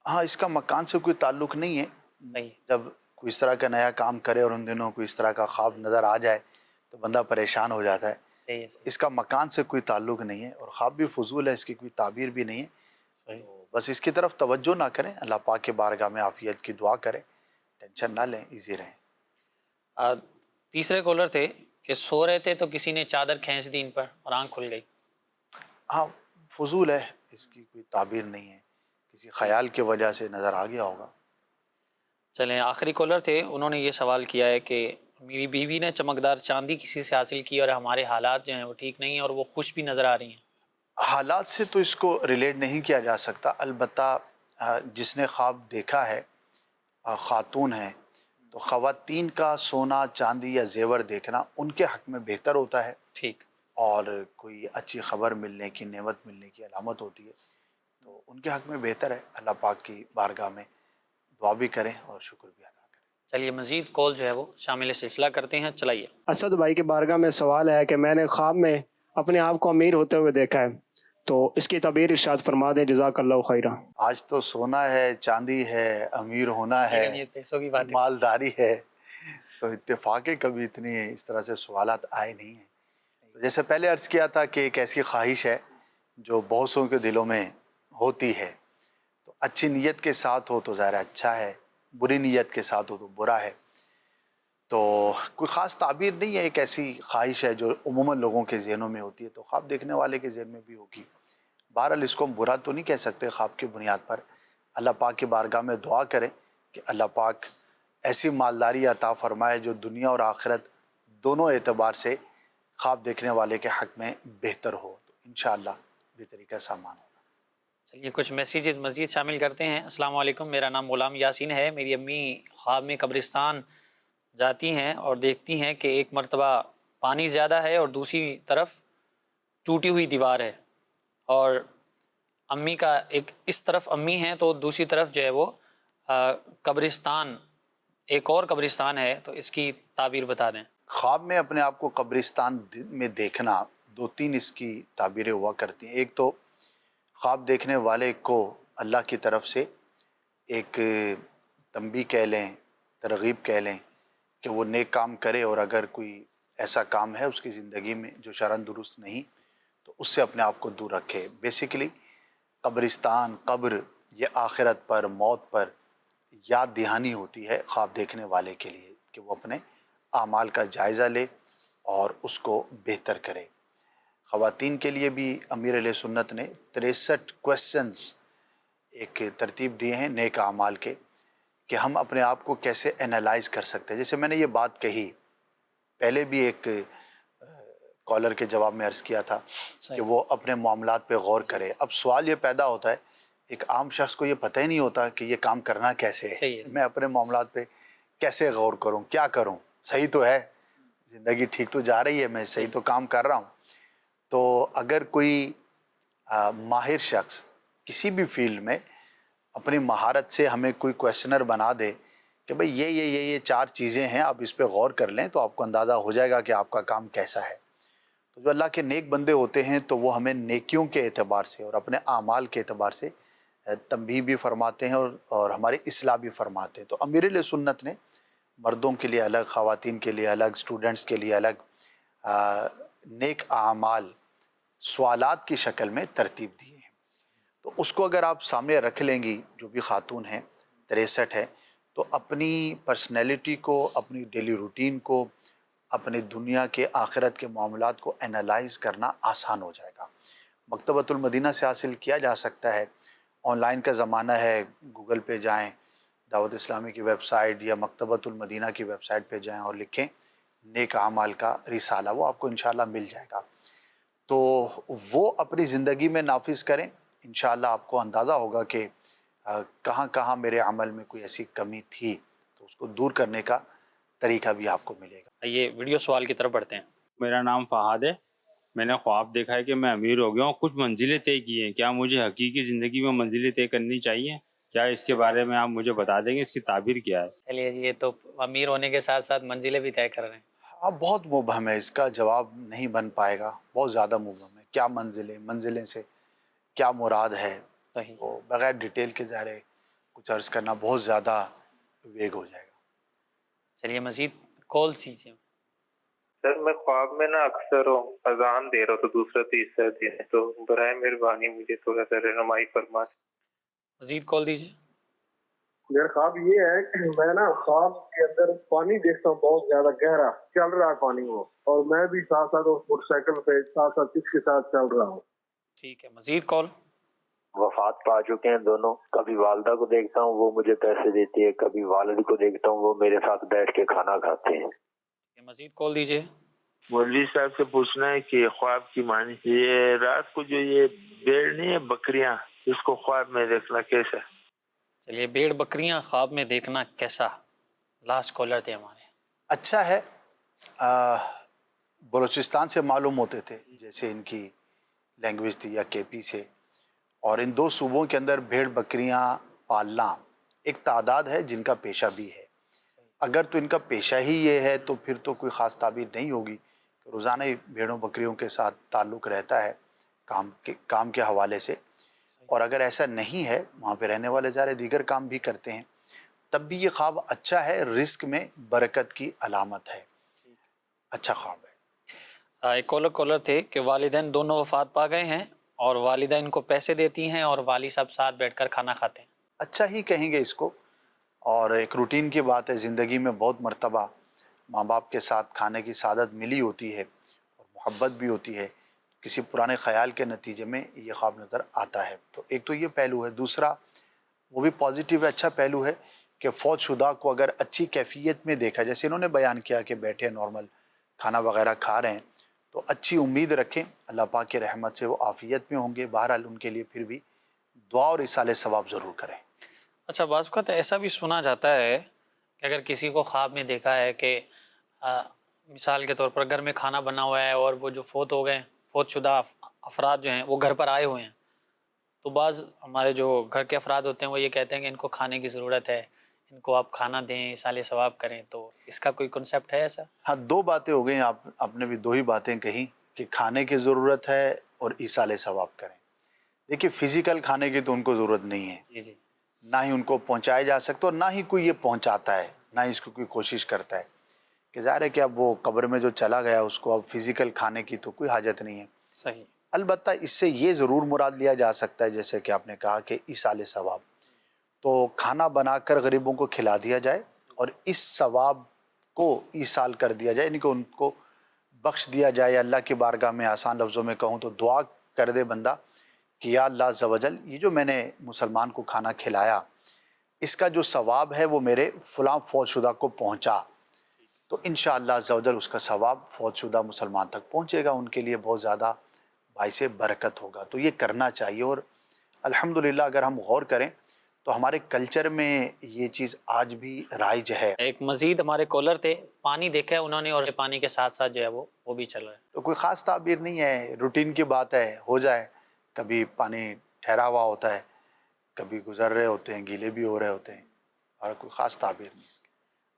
ہاں، اس کا مکان سے کوئی تعلق نہیں ہے۔ نہیں، جب کوئی اس طرح کا نیا کام کرے اور ان دنوں کو اس طرح کا خواب نظر آ جائے تو بندہ پریشان ہو جاتا ہے۔ صحیح ہے، اس کا مکان سے کوئی تعلق نہیں ہے، اور خواب بھی فضول ہے، اس کی کوئی تعبیر بھی نہیں ہے۔ تو بس اس کی طرف توجہ نہ کریں، اللہ پاک کے بارگاہ میں عافیت کی دعا کریں، ٹینشن نہ لیں، ایزی رہیں۔ تیسرے کالر تھے کہ سو رہے تھے تو کسی نے چادر کھینچ دی ان پر اور آنکھ کھل گئی۔ ہاں، فضول ہے، اس کی کوئی تعبیر نہیں ہے، کسی خیال کی وجہ سے نظر آ گیا ہوگا۔ چلیں آخری کالر تھے، انہوں نے یہ سوال کیا ہے کہ میری بیوی نے چمکدار چاندی کسی سے حاصل کی اور ہمارے حالات جو ہیں وہ ٹھیک نہیں ہیں اور وہ خوش بھی نظر آ رہی ہیں۔ حالات سے تو اس کو ریلیٹ نہیں کیا جا سکتا، البتہ جس نے خواب دیکھا ہے خاتون ہیں، تو خواتین کا سونا چاندی یا زیور دیکھنا ان کے حق میں بہتر ہوتا ہے۔ ٹھیک۔ اور کوئی اچھی خبر ملنے کی، نعمت ملنے کی علامت ہوتی ہے، تو ان کے حق میں بہتر ہے اللہ پاک کی بارگاہ میں دعا بھی کریں اور شکر بھی ادا کریں۔ چلیے مزید کال جو ہے وہ شامل سلسلہ کرتے ہیں، چلائیے۔ اسد بھائی کے بارگاہ میں سوال ہے کہ میں نے خواب میں اپنے آپ کو امیر ہوتے ہوئے دیکھا ہے، تو اس کی تعبیر ارشاد فرما دیں، جزاک اللہ خیرہ۔ آج تو سونا ہے، چاندی ہے، امیر ہونا ہے، لیکن یہ پیسوں کی بات ہے۔ مالداری ہے، تو اتفاق کبھی اتنی اس طرح سے سوالات آئے نہیں ہیں۔ تو جیسے پہلے عرض کیا تھا کہ ایک ایسی خواہش ہے جو بہت سو کے دلوں میں ہوتی ہے، تو اچھی نیت کے ساتھ ہو تو ظاہر اچھا ہے، بری نیت کے ساتھ ہو تو برا ہے۔ تو کوئی خاص تعبیر نہیں ہے، ایک ایسی خواہش ہے جو عموماً لوگوں کے ذہنوں میں ہوتی ہے، تو خواب دیکھنے والے کے ذہن میں بھی ہوگی۔ بہرحال اس کو ہم برا تو نہیں کہہ سکتے، خواب کی بنیاد پر اللہ پاک کی بارگاہ میں دعا کریں کہ اللہ پاک ایسی مالداری عطا فرمائے جو دنیا اور آخرت دونوں اعتبار سے خواب دیکھنے والے کے حق میں بہتر ہو، تو انشاءاللہ بہتری کا سامان ہوگا۔ چلیے کچھ میسیجز مزید شامل کرتے ہیں۔ السلام علیکم، میرا نام غلام یاسین ہے، میری امی خواب میں قبرستان جاتی ہیں اور دیکھتی ہیں کہ ایک مرتبہ پانی زیادہ ہے اور دوسری طرف ٹوٹی ہوئی دیوار ہے، اور امی کا ایک اس طرف امی ہیں تو دوسری طرف جو ہے وہ قبرستان، ایک اور قبرستان ہے، تو اس کی تعبیر بتا دیں۔ خواب میں اپنے آپ کو قبرستان میں دیکھنا، دو تین اس کی تعبیریں ہوا کرتی ہیں۔ ایک تو خواب دیکھنے والے کو اللہ کی طرف سے ایک تنبیہ کہہ لیں، ترغیب کہہ لیں کہ وہ نیک کام کرے، اور اگر کوئی ایسا کام ہے اس کی زندگی میں جو شرعاً درست نہیں تو اس سے اپنے آپ کو دور رکھے۔ بیسیکلی قبرستان، قبر، یہ آخرت پر، موت پر یاد دہانی ہوتی ہے خواب دیکھنے والے کے لیے کہ وہ اپنے اعمال کا جائزہ لے اور اس کو بہتر کرے۔ خواتین کے لیے بھی امیر علیہ سنت نے 63 کویسچنز ایک ترتیب دیے ہیں نیک اعمال کے، کہ ہم اپنے آپ کو کیسے انالائز کر سکتے ہیں۔ جیسے میں نے یہ بات کہی پہلے بھی ایک کالر کے جواب میں عرض کیا تھا کہ وہ اپنے معاملات پہ غور کرے۔ اب سوال یہ پیدا ہوتا ہے، ایک عام شخص کو یہ پتہ ہی نہیں ہوتا کہ یہ کام کرنا کیسے ہے، میں اپنے معاملات پہ کیسے غور کروں، کیا کروں، صحیح تو ہے، زندگی ٹھیک تو جا رہی ہے، میں صحیح تو کام کر رہا ہوں۔ تو اگر کوئی ماہر شخص کسی بھی فیلڈ میں اپنی مہارت سے ہمیں کوئی کویشچنر بنا دے کہ بھئی یہ 4 چیزیں ہیں، آپ اس پہ غور کر لیں، تو آپ کو اندازہ ہو جائے گا کہ آپ کا کام کیسا ہے۔ تو جو اللہ کے نیک بندے ہوتے ہیں تو وہ ہمیں نیکیوں کے اعتبار سے اور اپنے اعمال کے اعتبار سے تنبیہ بھی فرماتے ہیں اور ہماری اصلاح بھی فرماتے ہیں۔ تو امیر علیہ سنت نے مردوں کے لیے الگ، خواتین کے لیے الگ، اسٹوڈنٹس کے لیے الگ نیک اعمال سوالات کی شکل میں ترتیب دیے ہیں۔ تو اس کو اگر آپ سامنے رکھ لیں گی، جو بھی خاتون ہیں 63 ہے، تو اپنی پرسنالٹی کو، اپنی ڈیلی روٹین کو، اپنی دنیا کے آخرت کے معاملات کو انالائز کرنا آسان ہو جائے گا۔ مکتبۃ المدینہ سے حاصل کیا جا سکتا ہے، آن لائن کا زمانہ ہے، گوگل پہ جائیں، دعوت اسلامی کی ویب سائٹ یا مکتبۃ المدینہ کی ویب سائٹ پہ جائیں اور لکھیں نیک اعمال کا رسالہ، وہ آپ کو انشاءاللہ مل جائے گا۔ تو وہ اپنی زندگی میں نافذ کریں، انشاءاللہ آپ کو اندازہ ہوگا کہ کہاں کہاں میرے عمل میں کوئی ایسی کمی تھی، تو اس کو دور کرنے کا طریقہ بھی آپ کو ملے گا۔ یہ ویڈیو سوال کی طرف بڑھتے ہیں۔ میرا نام فہد ہے، میں نے خواب دیکھا ہے کہ میں امیر ہو گیا ہوں، کچھ منزلیں طے کی ہیں، کیا مجھے حقیقی زندگی میں منزلیں طے کرنی چاہیے؟ کیا اس کے بارے میں آپ مجھے بتا دیں گے، اس کی تعبیر کیا ہے؟ چلیے یہ تو امیر ہونے کے ساتھ ساتھ منزلیں بھی طے کر رہے ہیں۔ بہت مبہم ہے، اس کا جواب نہیں بن پائے گا، بہت زیادہ مبہم ہے۔ کیا منزلیں سے کیا مراد ہے، وہ بغیر ڈیٹیل کے ظاہر ہے کچھ عرض کرنا بہت زیادہ ویگ ہو جائے گا۔ چلیے مزید کال دیجیے۔ سر میں خواب میں نا اکثر اذان دے رہا تو دوسرا تیسرا دن، تو برائے مہربانی مجھے تھوڑا سا رہنمائی فرما۔ مزید کال دیجیے۔ میرا خواب یہ ہے کہ میں نا خواب کے اندر پانی دیکھتا ہوں بہت زیادہ گہرا، چل رہا ہے پانی وہ، اور میں بھی ساتھ ساتھ موٹر سائیکل پہ ساتھ اس کے ساتھ چل رہا ہوں۔ ٹھیک ہے، مزید کال۔ وفات پا چکے ہیں دونوں، کبھی والدہ کو دیکھتا ہوں وہ مجھے پیسے دیتی ہے، کبھی والد کو دیکھتا ہوں وہ میرے ساتھ بیٹھ کے کھانا کھاتے ہیں۔ مزید کال دیجیے۔ مولوی صاحب سے پوچھنا ہے کہ خواب کی معنی، یہ رات کو جو یہ بھیڑ نہیں ہے بکریاں، اس کو خواب میں دیکھنا کیسا؟ چلیے بھیڑ بکریاں خواب میں دیکھنا کیسا، لاسٹ کالر تھے ہمارے۔ اچھا ہے، بلوچستان سے معلوم ہوتے تھے، جیسے ان کی لینگویج تھی، یا کے پی سے، اور ان 2 صوبوں کے اندر بھیڑ بکریاں پالنا ایک تعداد ہے جن کا پیشہ بھی ہے۔ اگر تو ان کا پیشہ ہی یہ ہے تو پھر تو کوئی خاص تعبیر نہیں ہوگی، روزانہ ہی بھیڑوں بکریوں کے ساتھ تعلق رہتا ہے کام کے حوالے سے، اور اگر ایسا نہیں ہے، وہاں پہ رہنے والے ظاہر دیگر کام بھی کرتے ہیں، تب بھی یہ خواب اچھا ہے، رزق میں برکت کی علامت ہے، اچھا خواب ہے۔ ایک کالر تھے کہ والدین دونوں وفات پا گئے ہیں اور والدہ ان کو پیسے دیتی ہیں اور والد صاحب ساتھ بیٹھ کر کھانا کھاتے ہیں۔ اچھا ہی کہیں گے اس کو، اور ایک روٹین کی بات ہے، زندگی میں بہت مرتبہ ماں باپ کے ساتھ کھانے کی سعادت ملی ہوتی ہے اور محبت بھی ہوتی ہے، کسی پرانے خیال کے نتیجے میں یہ خواب نظر آتا ہے۔ تو ایک تو یہ پہلو ہے، دوسرا وہ بھی پازیٹیو ہے، اچھا پہلو ہے کہ فوت شدہ کو اگر اچھی کیفیت میں دیکھا، جیسے انہوں نے بیان کیا کہ بیٹھے نارمل کھانا وغیرہ کھا رہے ہیں، تو اچھی امید رکھیں اللہ پاک کی رحمت سے وہ عافیت میں ہوں گے۔ بہرحال ان کے لیے پھر بھی دعا اور ایصال ثواب ضرور کریں۔ اچھا، بعض اوقات ایسا بھی سنا جاتا ہے کہ اگر کسی کو خواب میں دیکھا ہے کہ مثال کے طور پر گھر میں کھانا بنا ہوا ہے اور وہ جو فوت ہو گئے، فوت شدہ افراد جو ہیں وہ گھر پر آئے ہوئے ہیں، تو بعض ہمارے جو گھر کے افراد ہوتے ہیں وہ یہ کہتے ہیں کہ ان کو کھانے کی ضرورت ہے، ان کو آپ کھانا دیں، ایصال ثواب کریں، تو اس کا کوئی کنسیپٹ ہے ایسا؟ ہاں، 2 باتیں ہو گئیں، آپ نے بھی 2 ہی باتیں کہیں کہ کھانے کی ضرورت ہے اور ایصال ثواب کریں۔ دیکھیے فزیکل کھانے کی تو ان کو ضرورت نہیں ہے، جی، نہ ہی ان کو پہنچایا جا سکتا اور نہ ہی کوئی یہ پہنچاتا ہے، نہ ہی اس کو کوئی کوشش کرتا ہے، کہ ظاہر ہے کہ اب وہ قبر میں جو چلا گیا اس کو اب فزیکل کھانے کی تو کوئی حاجت نہیں ہے۔ صحیح۔ البتہ اس سے یہ ضرور مراد لیا جا سکتا ہے، جیسے کہ آپ نے کہا کہ ایصال ثواب، تو کھانا بنا کر غریبوں کو کھلا دیا جائے اور اس ثواب کو ایصال کر دیا جائے، یعنی کہ ان کو بخش دیا جائے۔ اللہ کی بارگاہ میں آسان لفظوں میں کہوں تو دعا کر دے بندہ کہ یا اللہ عز و جل، یہ جو میں نے مسلمان کو کھانا کھلایا، اس کا جو ثواب ہے وہ میرے فلاں فوت شدہ کو پہنچا، تو انشاءاللہ عز و جل اس کا ثواب فوت شدہ مسلمان تک پہنچے گا، ان کے لیے بہت زیادہ باعث برکت ہوگا۔ تو یہ کرنا چاہیے، اور الحمدللہ اگر ہم غور کریں تو ہمارے کلچر میں یہ چیز آج بھی رائج ہے۔ ایک مزید ہمارے کالر تھے، پانی دیکھا ہے انہوں نے اور پانی کے ساتھ ساتھ جو ہے وہ بھی چل رہا ہے۔ تو کوئی خاص تعبیر نہیں ہے، روٹین کی بات ہے، ہو جائے، کبھی پانی ٹھہرا ہوا ہوتا ہے، کبھی گزر رہے ہوتے ہیں، گیلے بھی ہو رہے ہوتے ہیں، اور کوئی خاص تعبیر نہیں اس کی۔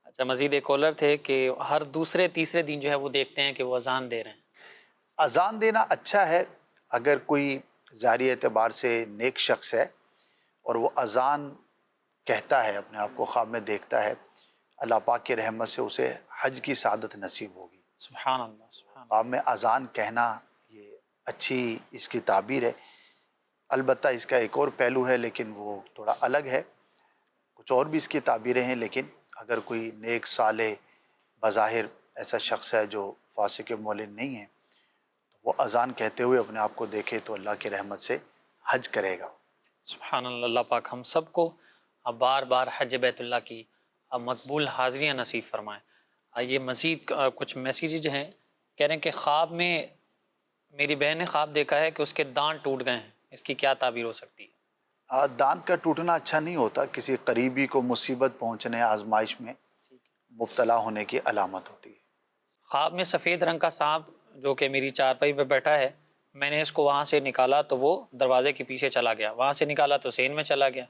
اچھا، مزید ایک کالر تھے کہ ہر دوسرے تیسرے دن جو ہے وہ دیکھتے ہیں کہ وہ اذان دے رہے ہیں۔ اذان دینا اچھا ہے اگر کوئی ظاہری اعتبار سے نیک شخص ہے اور وہ اذان کہتا ہے، اپنے آپ کو خواب میں دیکھتا ہے، اللہ پاک کی رحمت سے اسے حج کی سعادت نصیب ہوگی۔ سبحان اللہ، سبحان اللہ۔ خواب میں اذان کہنا یہ اچھی اس کی تعبیر ہے۔ البتہ اس کا ایک اور پہلو ہے لیکن وہ تھوڑا الگ ہے، کچھ اور بھی اس کی تعبیریں ہیں، لیکن اگر کوئی نیک صالح بظاہر ایسا شخص ہے جو فاسق مولن نہیں ہے، تو وہ اذان کہتے ہوئے اپنے آپ کو دیکھے تو اللہ کی رحمت سے حج کرے گا۔ سبحان اللہ۔ اللہ پاک ہم سب کو بار بار حج بیت اللہ کی مقبول حاضریاں نصیب فرمائیں۔ یہ مزید کچھ میسیجز ہیں، کہہ رہے ہیں کہ خواب میں میری بہن نے خواب دیکھا ہے کہ اس کے دانت ٹوٹ گئے ہیں، اس کی کیا تعبیر ہو سکتی ہے؟ دانت کا ٹوٹنا اچھا نہیں ہوتا، کسی قریبی کو مصیبت پہنچنے، آزمائش میں مبتلا ہونے کی علامت ہوتی ہے۔ خواب میں سفید رنگ کا سانپ جو کہ میری چارپائی پہ بیٹھا ہے، میں نے اس کو وہاں سے نکالا تو وہ دروازے کے پیچھے چلا گیا، وہاں سے نکالا تو سین میں چلا گیا،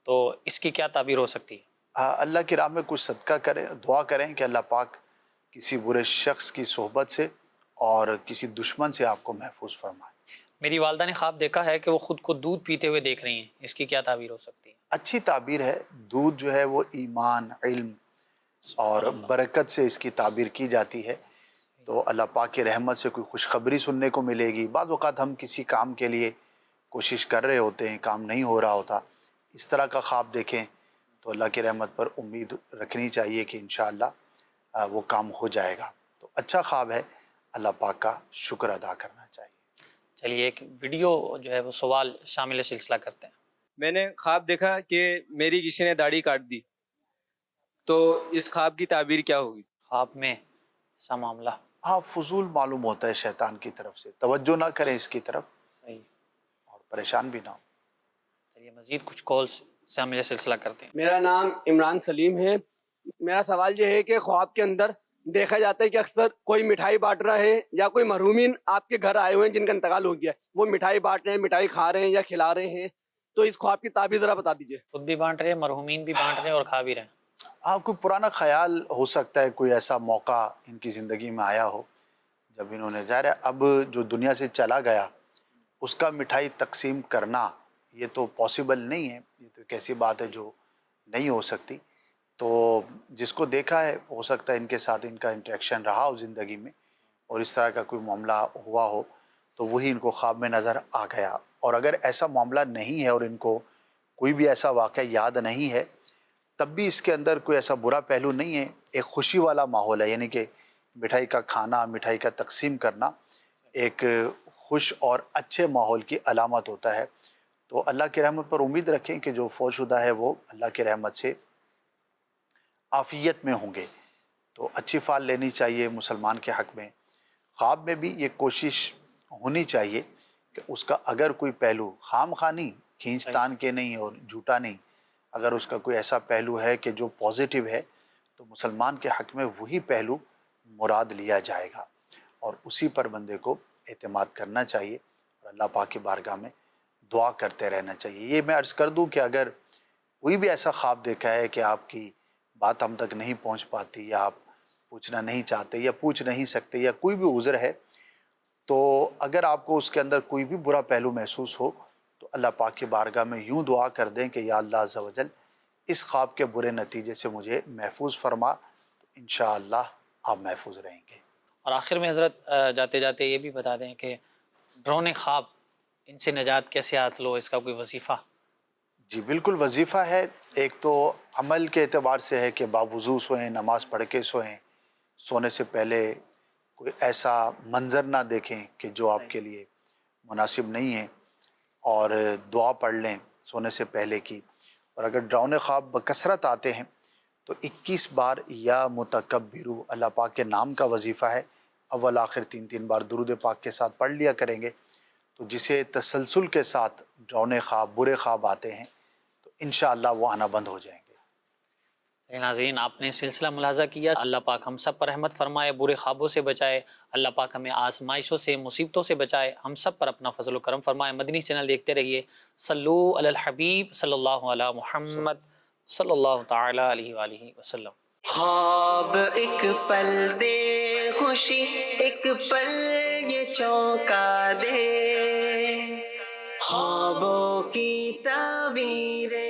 تو اس کی کیا تعبیر ہو سکتی ہے؟ اللہ کی راہ میں کچھ صدقہ کریں، دعا کریں کہ اللہ پاک کسی برے شخص کی صحبت سے اور کسی دشمن سے آپ کو محفوظ فرمائے۔ میری والدہ نے خواب دیکھا ہے کہ وہ خود کو دودھ پیتے ہوئے دیکھ رہی ہیں، اس کی کیا تعبیر ہو سکتی ہے؟ اچھی تعبیر ہے، دودھ جو ہے وہ ایمان، علم اور برکت سے اس کی تعبیر کی جاتی ہے، تو اللہ پاک کی رحمت سے کوئی خوشخبری سننے کو ملے گی۔ بعض اوقات ہم کسی کام کے لیے کوشش کر رہے ہوتے ہیں، کام نہیں ہو رہا ہوتا، اس طرح کا خواب دیکھیں تو اللہ کی رحمت پر امید رکھنی چاہیے کہ انشاءاللہ وہ کام ہو جائے گا۔ تو اچھا خواب ہے، اللہ پاک کا شکر ادا کرنا چاہیے۔ چلیے ایک ویڈیو جو ہے وہ سوال شامل سلسلہ کرتے ہیں۔ میں نے خواب دیکھا کہ میری کسی نے داڑھی کاٹ دی، تو اس خواب کی تعبیر کیا ہوگی؟ خواب میں ایسا معاملہ؟ ہاں، فضول معلوم ہوتا ہے شیطان کی طرف سے، توجہ نہ کریں اس کی طرف صحیح، اور پریشان بھی نہ ہو۔ چلیے مزید کچھ کالز شامل سلسلہ کرتے ہیں۔ میرا نام عمران سلیم ہے۔ میرا سوال یہ ہے کہ خواب کے اندر دیکھا جاتا ہے کہ اکثر کوئی مٹھائی بانٹ رہا ہے یا کوئی محرومین آپ کے گھر آئے ہوئے ہیں جن کا انتقال ہو گیا ہے، وہ مٹھائی بانٹ رہے ہیں، مٹھائی کھا رہے ہیں یا کھلا رہے ہیں، تو اس خواب کی تعبیر ذرا بتا دیجیے۔ خود بھی بانٹ رہے ہیں، مرحومین بھی بانٹ رہے ہیں اور کھا بھی رہے ہیں۔ آپ کو پرانا خیال ہو سکتا ہے کوئی ایسا موقع ان کی زندگی میں آیا ہو جب انہوں نے ظاہر ہے اب جو دنیا سے چلا گیا اس کا مٹھائی تقسیم کرنا یہ تو پاسبل نہیں ہے، یہ تو ایک ایسی بات ہے جو نہیں ہو سکتی۔ تو جس کو دیکھا ہے ہو سکتا ہے ان کے ساتھ ان کا انٹریکشن رہا ہو زندگی میں اور اس طرح کا کوئی معاملہ ہوا ہو تو وہی ان کو خواب میں نظر آ گیا، اور اگر ایسا معاملہ نہیں ہے اور ان کو کوئی بھی ایسا واقعہ یاد نہیں ہے تب بھی اس کے اندر کوئی ایسا برا پہلو نہیں ہے، ایک خوشی والا ماحول ہے، یعنی کہ مٹھائی کا کھانا، مٹھائی کا تقسیم کرنا ایک خوش اور اچھے ماحول کی علامت ہوتا ہے۔ تو اللہ کی رحمت پر امید رکھیں کہ جو فوت شدہ ہے وہ اللہ کی رحمت سے عافیت میں ہوں گے، تو اچھی فال لینی چاہیے مسلمان کے حق میں۔ خواب میں بھی یہ کوشش ہونی چاہیے کہ اس کا اگر کوئی پہلو خام خانی کھینچتان کے نہیں اور جھوٹا نہیں، اگر اس کا کوئی ایسا پہلو ہے کہ جو پازیٹیو ہے تو مسلمان کے حق میں وہی پہلو مراد لیا جائے گا اور اسی پر بندے کو اعتماد کرنا چاہیے اور اللہ پاک کی بارگاہ میں دعا کرتے رہنا چاہیے۔ یہ میں عرض کر دوں کہ اگر کوئی بھی ایسا خواب دیکھا ہے کہ آپ کی بات ہم تک نہیں پہنچ پاتی یا آپ پوچھنا نہیں چاہتے یا پوچھ نہیں سکتے یا کوئی بھی عذر ہے، تو اگر آپ کو اس کے اندر کوئی بھی برا پہلو محسوس ہو تو اللہ پاک کی بارگاہ میں یوں دعا کر دیں کہ یا اللہ عز و جل اس خواب کے برے نتیجے سے مجھے محفوظ فرما، تو انشاءاللہ آپ محفوظ رہیں گے۔ اور آخر میں حضرت جاتے جاتے یہ بھی بتا دیں کہ ڈرونے خواب ان سے نجات کیسے حاصل ہو، اس کا کوئی وظیفہ؟ جی بالکل وظیفہ ہے۔ ایک تو عمل کے اعتبار سے ہے کہ باوضو سوئیں، نماز پڑھ کے سوئیں، سونے سے پہلے کوئی ایسا منظر نہ دیکھیں کہ جو آپ کے لیے مناسب نہیں ہے، اور دعا پڑھ لیں سونے سے پہلے کی۔ اور اگر ڈراؤنے خواب بکثرت آتے ہیں تو 21 بار یا متکبرو اللہ پاک کے نام کا وظیفہ ہے، اول آخر 3 بار درود پاک کے ساتھ پڑھ لیا کریں گے، تو جسے تسلسل کے ساتھ ڈراؤنے خواب، برے خواب آتے ہیں تو انشاءاللہ وہ آنا بند ہو جائیں گے۔ ناظرین، آپ نے سلسلہ ملاحظہ کیا، اللہ پاک ہم سب پر رحمت فرمائے، برے خوابوں سے بچائے، اللہ پاک ہمیں آزمائشوں سے، مصیبتوں سے بچائے، ہم سب پر اپنا فضل و کرم فرمائے۔ مدنی چینل دیکھتے رہیے۔ صلو علی الحبیب صلی اللہ علی محمد صلی اللہ تعالی علیہ وآلہ وسلم۔ خواب ایک پل دے خوشی، ایک پل یہ چونکا دے، خوابوں کی تعبیریں